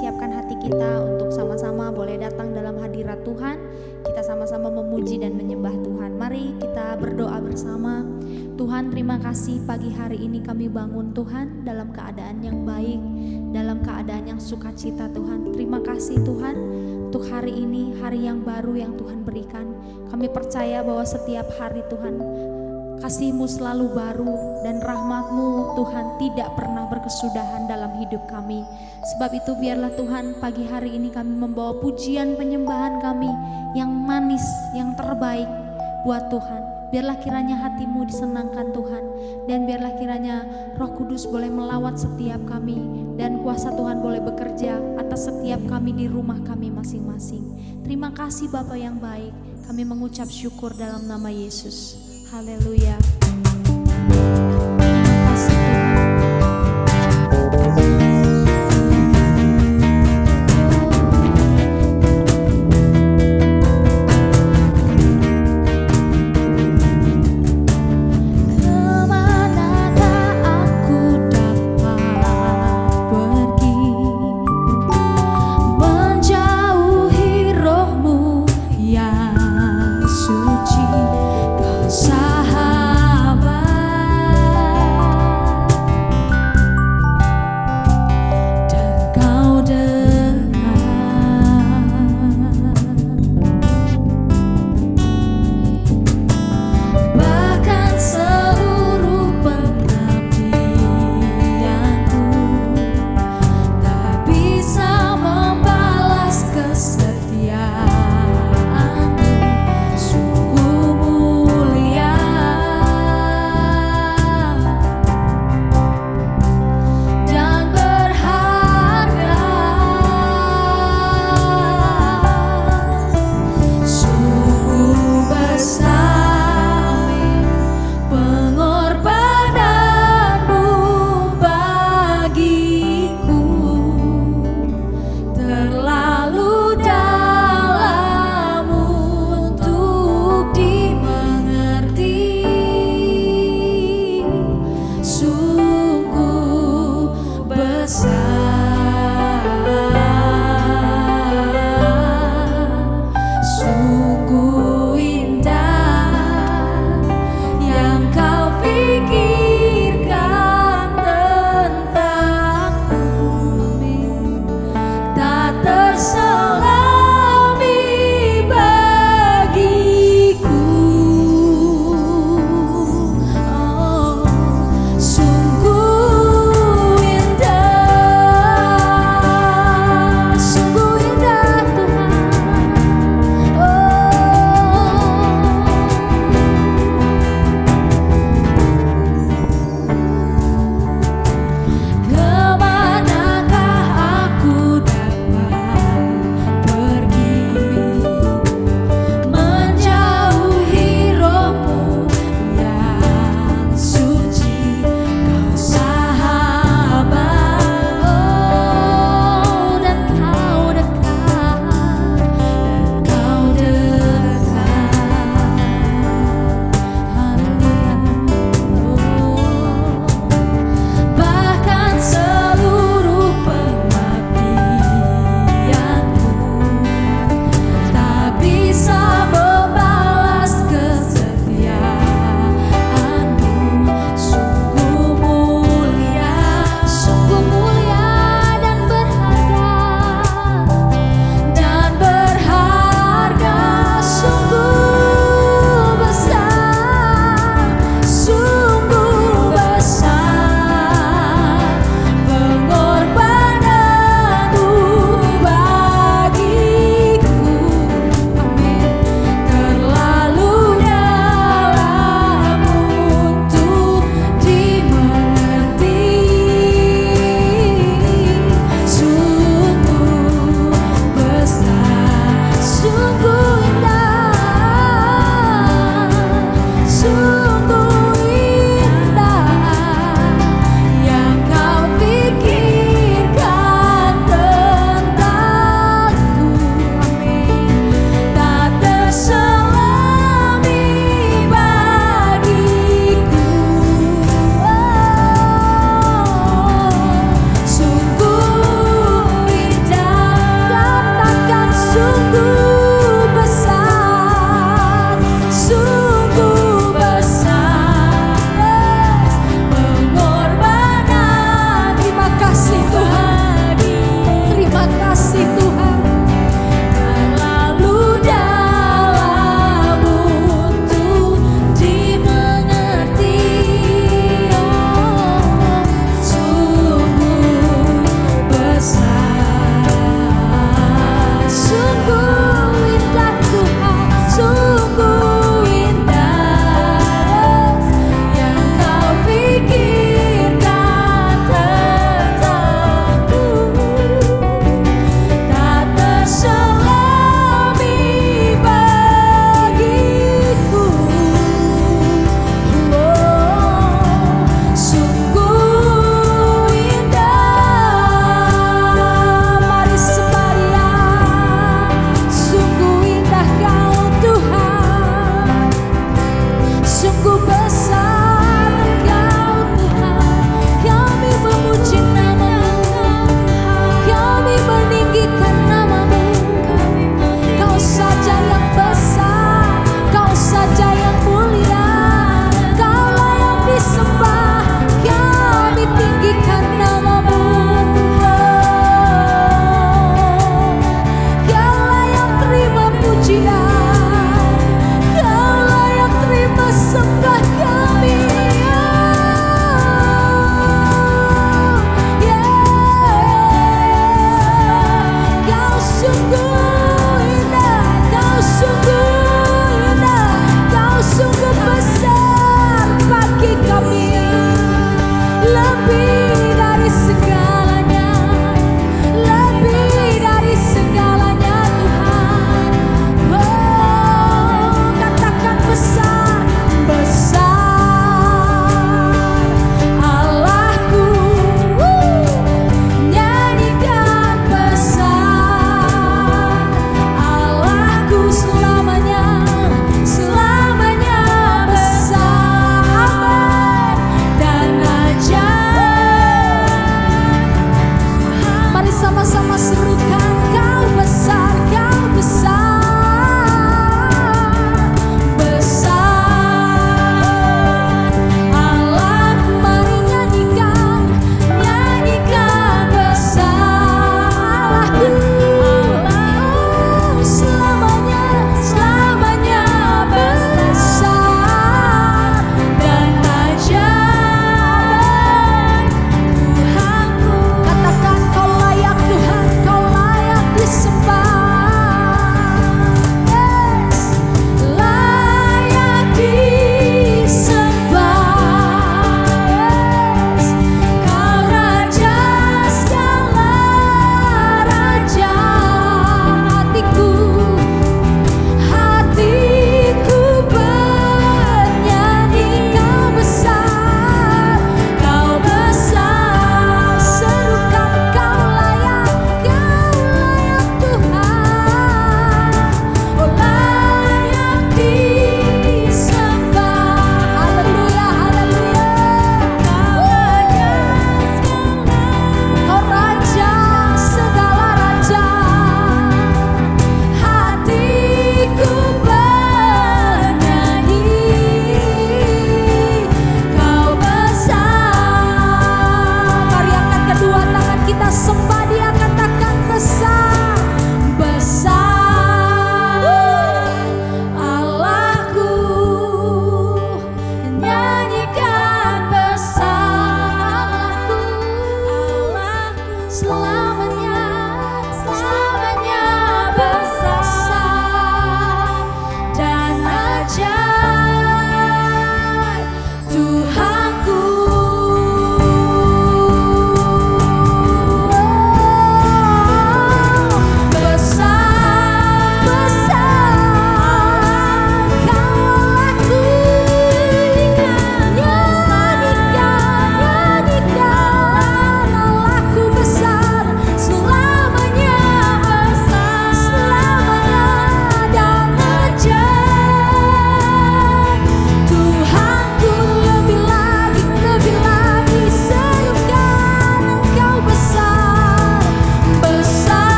siapkan hati kita untuk sama-sama boleh datang dalam hadirat Tuhan. Kita sama-sama memuji dan menyembah Tuhan. Mari kita berdoa bersama. Tuhan, terima kasih pagi hari ini kami bangun Tuhan dalam keadaan yang baik, dalam keadaan yang sukacita Tuhan. Terima kasih Tuhan untuk hari ini, hari yang baru yang Tuhan berikan. Kami percaya bahwa setiap hari Tuhan, kasih-Mu selalu baru dan rahmat-Mu Tuhan tidak pernah berkesudahan dalam hidup kami. Sebab itu biarlah Tuhan pagi hari ini kami membawa pujian penyembahan kami yang manis, yang terbaik buat Tuhan. Biarlah kiranya hati-Mu disenangkan Tuhan, dan biarlah kiranya Roh Kudus boleh melawat setiap kami, dan kuasa Tuhan boleh bekerja atas setiap kami di rumah kami masing-masing. Terima kasih Bapa yang baik, kami mengucap syukur dalam nama Yesus. Haleluya. Terima kasih Tuhan. Sahara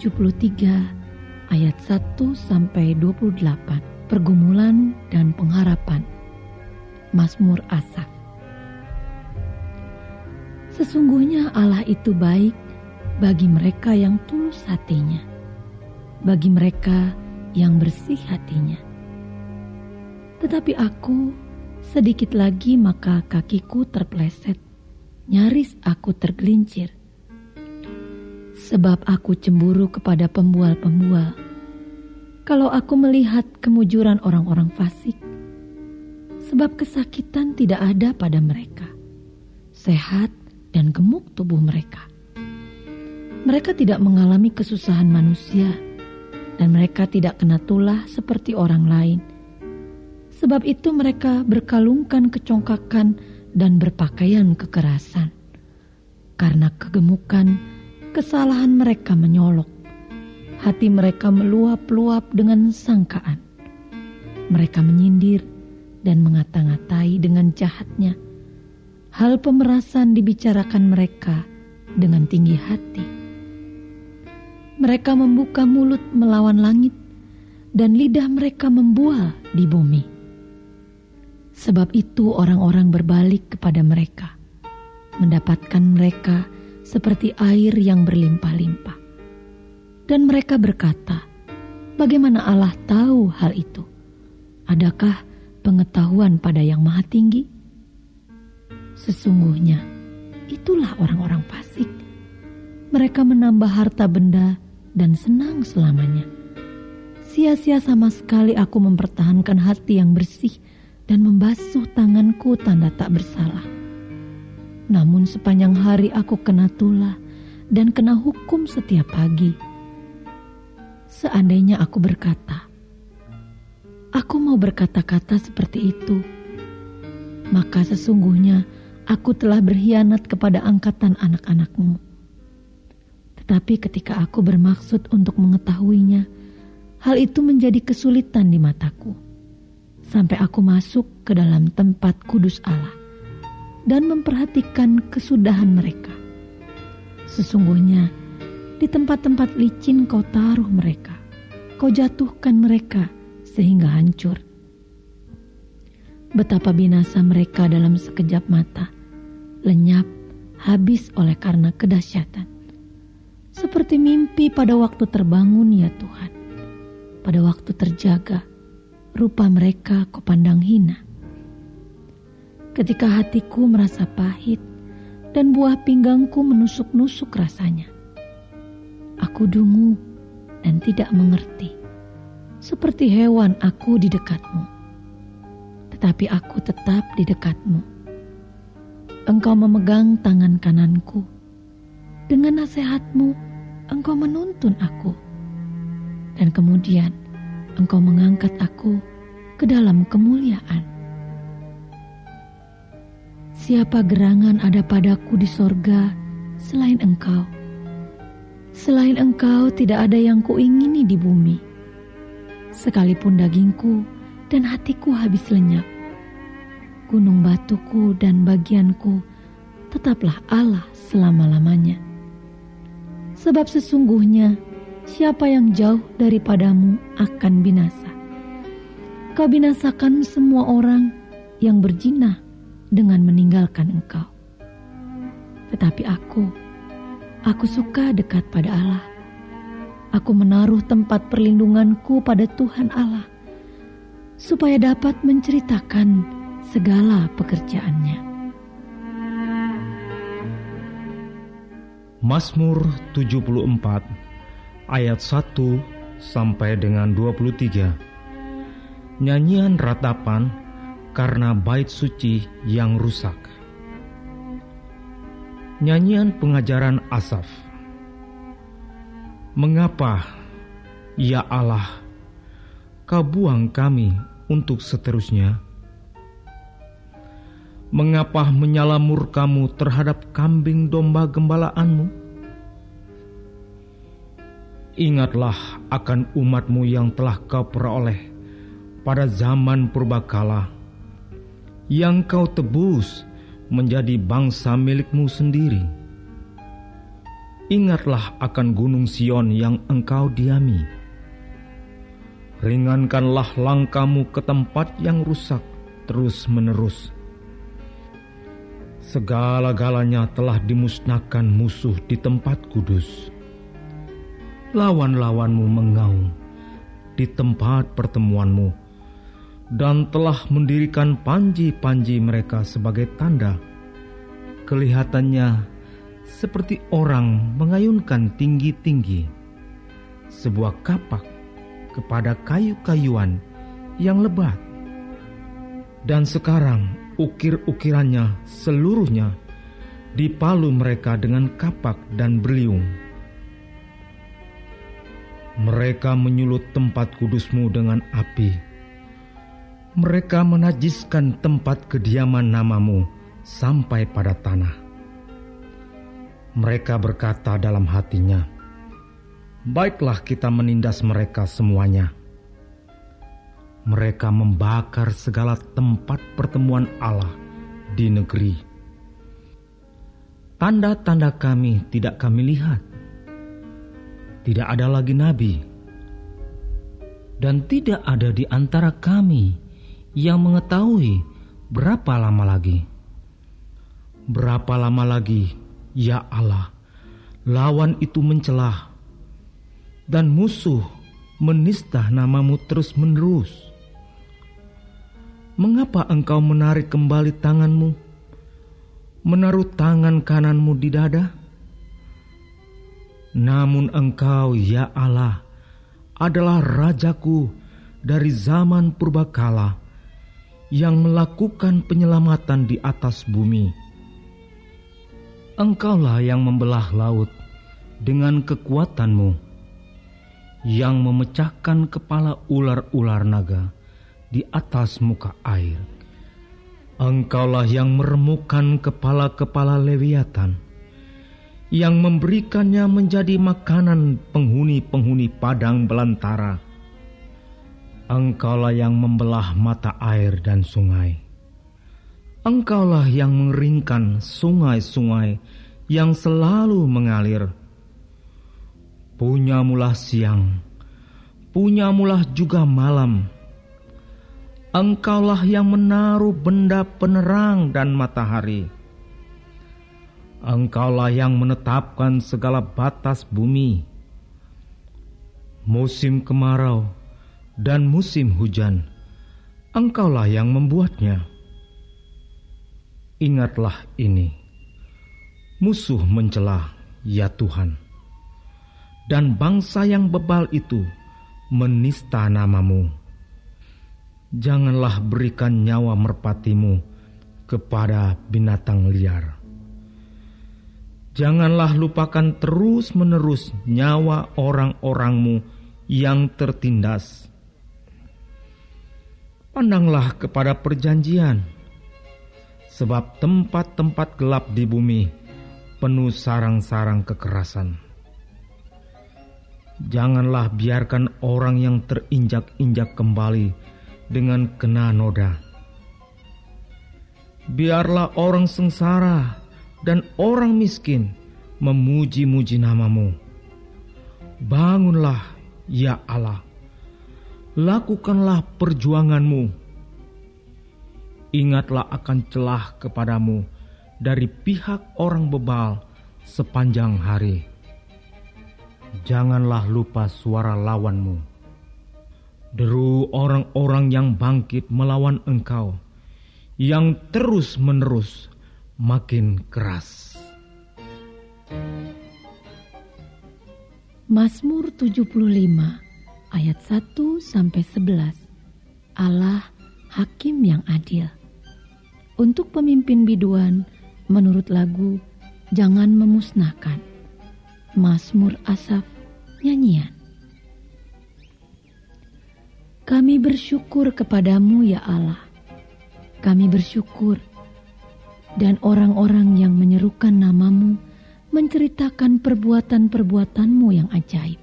73 ayat 1-28. Pergumulan dan pengharapan. Mazmur Asaf. Sesungguhnya Allah itu baik bagi mereka yang tulus hatinya, bagi mereka yang bersih hatinya. Tetapi aku, sedikit lagi maka kakiku terpleset, nyaris aku tergelincir. Sebab aku cemburu kepada pembual-pembual. Kalau aku melihat kemujuran orang-orang fasik, sebab kesakitan tidak ada pada mereka, sehat dan gemuk tubuh mereka. Mereka tidak mengalami kesusahan manusia, dan mereka tidak kena tulah seperti orang lain. Sebab itu mereka berkalungkan kecongkakan dan berpakaian kekerasan. Karena kegemukan, kesalahan mereka menyolok. Hati mereka meluap-luap dengan sangkaan. Mereka menyindir dan mengata-ngatai dengan jahatnya. Hal pemerasan dibicarakan mereka dengan tinggi hati. Mereka membuka mulut melawan langit, dan lidah mereka membual di bumi. Sebab itu orang-orang berbalik kepada mereka, mendapatkan mereka seperti air yang berlimpah-limpah. Dan mereka berkata, bagaimana Allah tahu hal itu? Adakah pengetahuan pada Yang Maha Tinggi? Sesungguhnya, itulah orang-orang fasik. Mereka menambah harta benda dan senang selamanya. Sia-sia sama sekali aku mempertahankan hati yang bersih dan membasuh tanganku tanda tak bersalah. Namun sepanjang hari aku kena tulah dan kena hukum setiap pagi. Seandainya aku berkata, aku mau berkata-kata seperti itu, maka sesungguhnya aku telah berkhianat kepada angkatan anak-anakmu. Tetapi ketika aku bermaksud untuk mengetahuinya, hal itu menjadi kesulitan di mataku. Sampai aku masuk ke dalam tempat kudus Allah dan memperhatikan kesudahan mereka. Sesungguhnya di tempat-tempat licin kau taruh mereka, kau jatuhkan mereka sehingga hancur. Betapa binasa mereka dalam sekejap mata, lenyap, habis oleh karena kedahsyatan. Seperti mimpi pada waktu terbangun ya Tuhan, pada waktu terjaga, rupa mereka kau pandang hina. Ketika hatiku merasa pahit dan buah pinggangku menusuk-nusuk rasanya, aku dungu dan tidak mengerti. Seperti hewan aku di dekatmu, tetapi aku tetap di dekatmu. Engkau memegang tangan kananku. Dengan nasihatmu, engkau menuntun aku. Dan kemudian, engkau mengangkat aku ke dalam kemuliaan. Siapa gerangan ada padaku di sorga selain engkau? Selain engkau tidak ada yang kuingini di bumi. Sekalipun dagingku dan hatiku habis lenyap, gunung batuku dan bagianku tetaplah Allah selama-lamanya. Sebab sesungguhnya siapa yang jauh daripadamu akan binasa. Kau binasakan semua orang yang berjinah dengan meninggalkan engkau. Tetapi aku suka dekat pada Allah. Aku menaruh tempat perlindunganku pada Tuhan Allah, supaya dapat menceritakan segala pekerjaannya. Mazmur 74 ayat 1 sampai dengan 23. Nyanyian ratapan karena bait suci yang rusak. Nyanyian pengajaran Asaf. Mengapa, ya Allah, kau buang kami untuk seterusnya? Mengapa menyala murkamu terhadap kambing domba gembalaanmu? Ingatlah akan umatmu yang telah kau peroleh pada zaman purbakala, yang kau tebus menjadi bangsa milikmu sendiri. Ingatlah akan gunung Sion yang engkau diami. Ringankanlah langkahmu ke tempat yang rusak terus-menerus. Segala-galanya telah dimusnahkan musuh di tempat kudus. Lawan-lawanmu mengaum di tempat pertemuanmu, dan telah mendirikan panji-panji mereka sebagai tanda. Kelihatannya seperti orang mengayunkan tinggi-tinggi sebuah kapak kepada kayu-kayuan yang lebat. Dan sekarang ukir-ukirannya seluruhnya dipalu mereka dengan kapak dan berliung. Mereka menyulut tempat kudusmu dengan api. Mereka menajiskan tempat kediaman namamu sampai pada tanah. Mereka berkata dalam hatinya, baiklah kita menindas mereka semuanya. Mereka membakar segala tempat pertemuan Allah di negeri. Tanda-tanda kami tidak kami lihat. Tidak ada lagi nabi. Dan tidak ada di antara kami yang mengetahui berapa lama lagi. Berapa lama lagi, ya Allah, lawan itu mencelah, dan musuh menista namamu terus-menerus. Mengapa engkau menarik kembali tanganmu, menaruh tangan kananmu di dada? Namun engkau, ya Allah, adalah Rajaku dari zaman purbakala yang melakukan penyelamatan di atas bumi. Engkaulah yang membelah laut dengan kekuatanmu, yang memecahkan kepala ular-ular naga di atas muka air. Engkaulah yang meremukkan kepala-kepala Leviatan, yang memberikannya menjadi makanan penghuni-penghuni padang belantara. Engkaulah yang membelah mata air dan sungai. Engkaulah yang mengeringkan sungai-sungai yang selalu mengalir. Punyamulah siang, punyamulah juga malam. Engkaulah yang menaruh benda penerang dan matahari. Engkaulah yang menetapkan segala batas bumi. Musim kemarau dan musim hujan, Engkaulah yang membuatnya. Ingatlah ini, musuh mencela, ya Tuhan, dan bangsa yang bebal itu menista namamu. Janganlah berikan nyawa merpatimu kepada binatang liar. Janganlah lupakan terus-menerus nyawa orang-orangmu yang tertindas. Pandanglah kepada perjanjian, sebab tempat-tempat gelap di bumi penuh sarang-sarang kekerasan. Janganlah biarkan orang yang terinjak-injak kembali dengan kena noda. Biarlah orang sengsara dan orang miskin memuji-muji namamu. Bangunlah, ya Allah, lakukanlah perjuanganmu. Ingatlah akan celah kepadamu dari pihak orang bebal sepanjang hari. Janganlah lupa suara lawanmu. Deru orang-orang yang bangkit melawan engkau, yang terus-menerus makin keras. Mazmur 75 ayat 1-11. Allah Hakim yang adil. Untuk pemimpin biduan, menurut lagu Jangan Memusnahkan, Mazmur Asaf, nyanyian. Kami bersyukur kepadamu ya Allah. Kami bersyukur, dan orang-orang yang menyerukan namamu menceritakan perbuatan-perbuatanmu yang ajaib.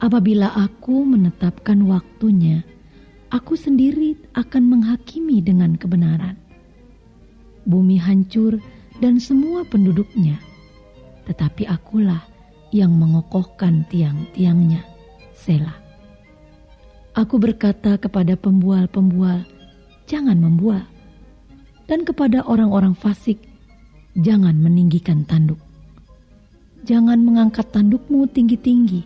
Apabila aku menetapkan waktunya, aku sendiri akan menghakimi dengan kebenaran. Bumi hancur dan semua penduduknya. tetapi akulah yang mengokohkan tiang-tiangnya. Selah. Aku berkata kepada pembual-pembual, jangan membual. Dan kepada orang-orang fasik, jangan meninggikan tanduk. Jangan mengangkat tandukmu tinggi-tinggi.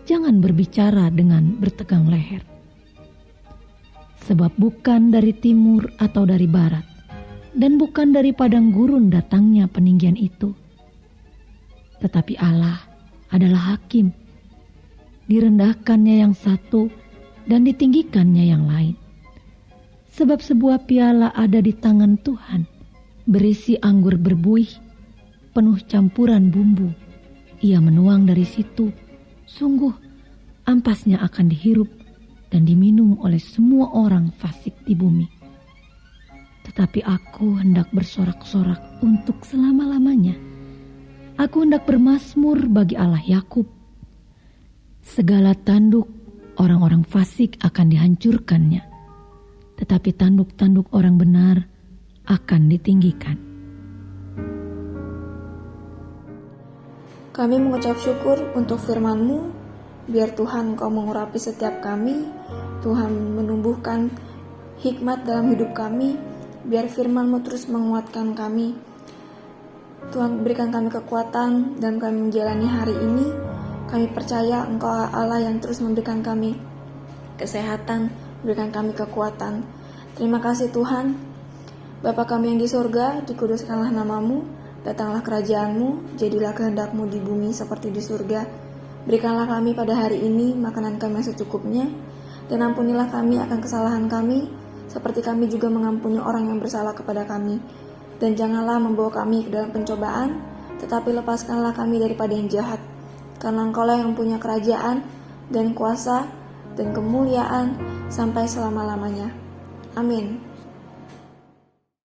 Jangan berbicara dengan bertegang leher. Sebab bukan dari timur atau dari barat, dan bukan dari padang gurun datangnya peninggian itu. Tetapi Allah adalah hakim. Direndahkannya yang satu dan ditinggikannya yang lain. Sebab sebuah piala ada di tangan Tuhan, berisi anggur berbuih, penuh campuran bumbu. Ia menuang dari situ, sungguh ampasnya akan dihirup dan diminum oleh semua orang fasik di bumi. Tetapi aku hendak bersorak-sorak untuk selama-lamanya. Aku hendak bermazmur bagi Allah Yakub. Segala tanduk orang-orang fasik akan dihancurkannya, tetapi tanduk-tanduk orang benar akan ditinggikan. Kami mengucap syukur untuk firman-Mu. Biar Tuhan Engkau mengurapi setiap kami. Tuhan menumbuhkan hikmat dalam hidup kami. Biar firman-Mu terus menguatkan kami. Tuhan berikan kami kekuatan dan kami menjalani hari ini. Kami percaya Engkau Allah yang terus memberikan kami kesehatan, berikan kami kekuatan. Terima kasih Tuhan. Bapa kami yang di surga, dikuduskanlah nama-Mu, datanglah kerajaan-Mu, jadilah kehendak-Mu di bumi seperti di surga. Berikanlah kami pada hari ini makanan kami yang secukupnya, dan ampunilah kami akan kesalahan kami, seperti kami juga mengampuni orang yang bersalah kepada kami. Dan janganlah membawa kami ke dalam pencobaan, tetapi lepaskanlah kami daripada yang jahat. Karena Engkaulah yang punya kerajaan dan kuasa dan kemuliaan sampai selama-lamanya. Amin.